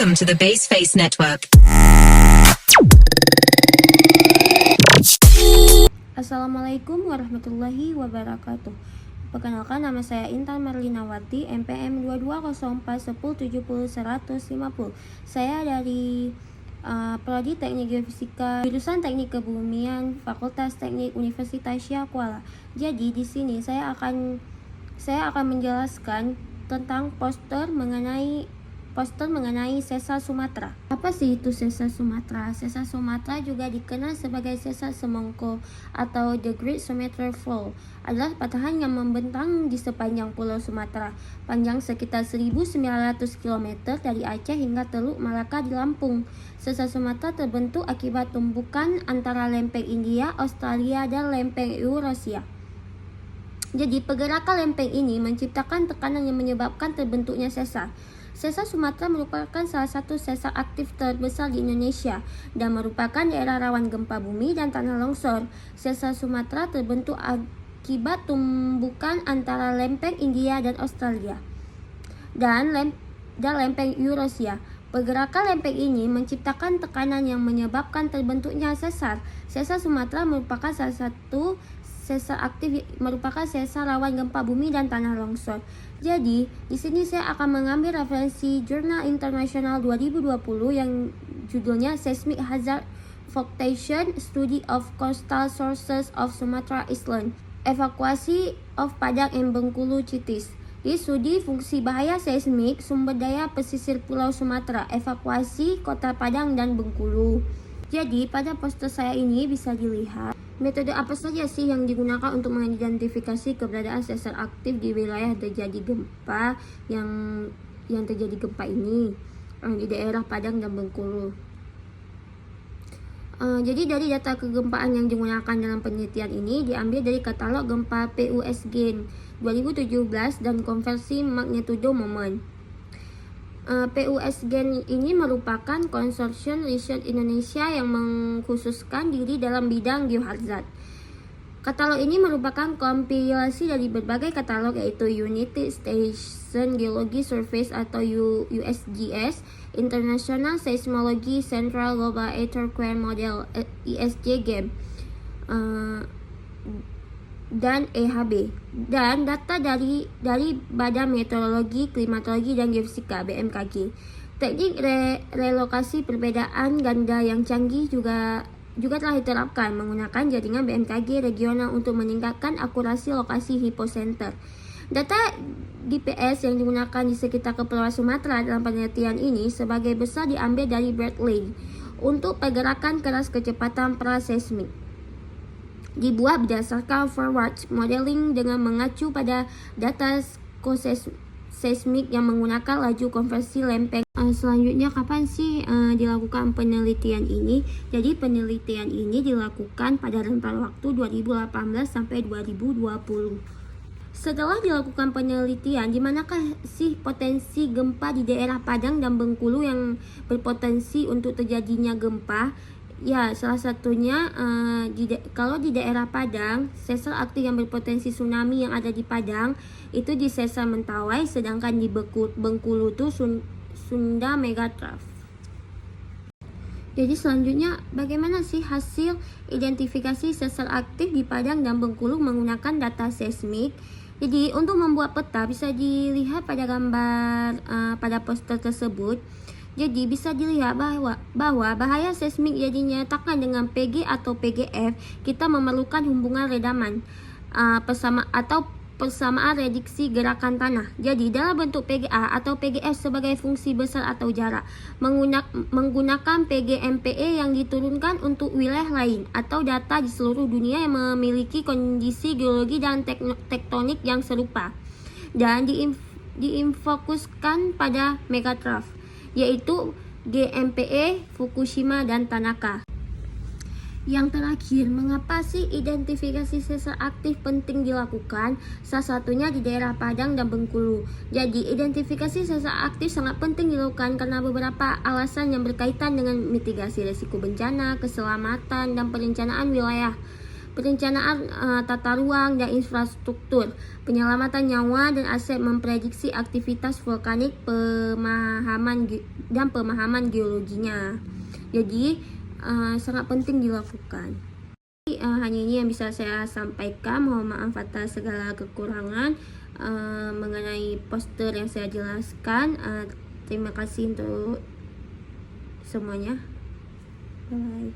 Welcome to the Baseface Network. Assalamualaikum warahmatullahi wabarakatuh. Perkenalkan, nama saya Intan Marlinawati, MPM 220410700150. Saya dari Prodi Teknik Geofisika, jurusan Teknik Kebumian, Fakultas Teknik Universitas Syah Kuala. Jadi di sini saya akan menjelaskan tentang poster mengenai Sesar Sumatera. Apa sih itu Sesar Sumatera? Sesar Sumatera juga dikenal sebagai Sesar Semongko atau The Great Sumatra Fall, adalah patahan yang membentang di sepanjang Pulau Sumatera, panjang sekitar 1.900 km dari Aceh hingga Teluk Malaka di Lampung. Sesar Sumatera terbentuk akibat tumbukan antara lempeng India, Australia, dan lempeng Eurasia. Jadi pergerakan lempeng ini menciptakan tekanan yang menyebabkan terbentuknya sesar. Sesar Sumatera merupakan salah satu sesar aktif terbesar di Indonesia dan merupakan daerah rawan gempa bumi dan tanah longsor. Sesar Sumatera terbentuk akibat tumbukan antara lempeng India dan Australia dan lempeng Eurasia. Pergerakan lempeng ini menciptakan tekanan yang menyebabkan terbentuknya sesar. Sesar Sumatera merupakan salah satu sesar aktif, merupakan sesar rawan gempa bumi dan tanah longsor. Jadi, di sini saya akan mengambil referensi Jurnal Internasional 2020 yang judulnya Seismic Hazard Fluctuation Study of Coastal Sources of Sumatra Island, Evakuasi of Padang and Bengkulu Cities. Di studi fungsi bahaya seismik sumber daya pesisir Pulau Sumatera, evakuasi Kota Padang dan Bengkulu. Jadi, pada poster saya ini bisa dilihat metode apa saja sih yang digunakan untuk mengidentifikasi keberadaan sesar aktif di wilayah terjadi gempa yang terjadi gempa ini di daerah Padang dan Bengkulu. Jadi dari data kegempaan yang digunakan dalam penelitian ini diambil dari katalog gempa PUSGen 2017 dan konversi magnitudo momen. PUSGen ini merupakan konsorsium riset Indonesia yang mengkhususkan diri dalam bidang geohazard. Katalog ini merupakan kompilasi dari berbagai katalog yaitu United Stations Geology Survey atau USGS, International Seismology Central Global Earthquake Model ISGGEM, dan EHB, dan data dari Badan Meteorologi, Klimatologi, dan Geofisika BMKG. Teknik relokasi perbedaan ganda yang canggih juga telah diterapkan menggunakan jaringan BMKG regional untuk meningkatkan akurasi lokasi hypocenter. Data DPS yang digunakan di sekitar Kepulauan Sumatera dalam penelitian ini sebagai besar diambil dari Bradley untuk pergerakan keras kecepatan praseismik. Dibuat berdasarkan forward modeling dengan mengacu pada data seismik yang menggunakan laju konversi lempeng. Selanjutnya, kapan sih dilakukan penelitian ini? Jadi penelitian ini dilakukan pada rentang waktu 2018 sampai 2020. Setelah dilakukan penelitian, di manakah sih potensi gempa di daerah Padang dan Bengkulu yang berpotensi untuk terjadinya gempa? Ya, salah satunya kalau di daerah Padang, sesar aktif yang berpotensi tsunami yang ada di Padang itu di Sesar Mentawai, sedangkan di Bengkulu itu Sunda Megatrough. Jadi selanjutnya, bagaimana sih hasil identifikasi sesar aktif di Padang dan Bengkulu menggunakan data seismik? Jadi untuk membuat peta bisa dilihat pada gambar pada poster tersebut. Jadi bisa dilihat bahwa bahaya seismik jadi dinyatakan dengan PG atau PGF. Kita memerlukan hubungan redaman persamaan rediksi gerakan tanah. Jadi dalam bentuk PGA atau PGF sebagai fungsi besar atau jarak, menggunakan PGMPE yang diturunkan untuk wilayah lain atau data di seluruh dunia yang memiliki kondisi geologi dan tektonik yang serupa, dan diinfokuskan pada megatrough, yaitu GMPE, Fukushima, dan Tanaka. Yang terakhir, mengapa sih identifikasi sesar aktif penting dilakukan? Salah satunya di daerah Padang dan Bengkulu. Jadi, identifikasi sesar aktif sangat penting dilakukan karena beberapa alasan yang berkaitan dengan mitigasi risiko bencana, keselamatan, dan perencanaan wilayah. perencanaan tata ruang dan infrastruktur, penyelamatan nyawa dan aset, memprediksi aktivitas vulkanik, pemahaman geologinya. Jadi sangat penting dilakukan. Hanya ini yang bisa saya sampaikan. Mohon maaf atas segala kekurangan mengenai poster yang saya jelaskan. Terima kasih untuk semuanya. Bye.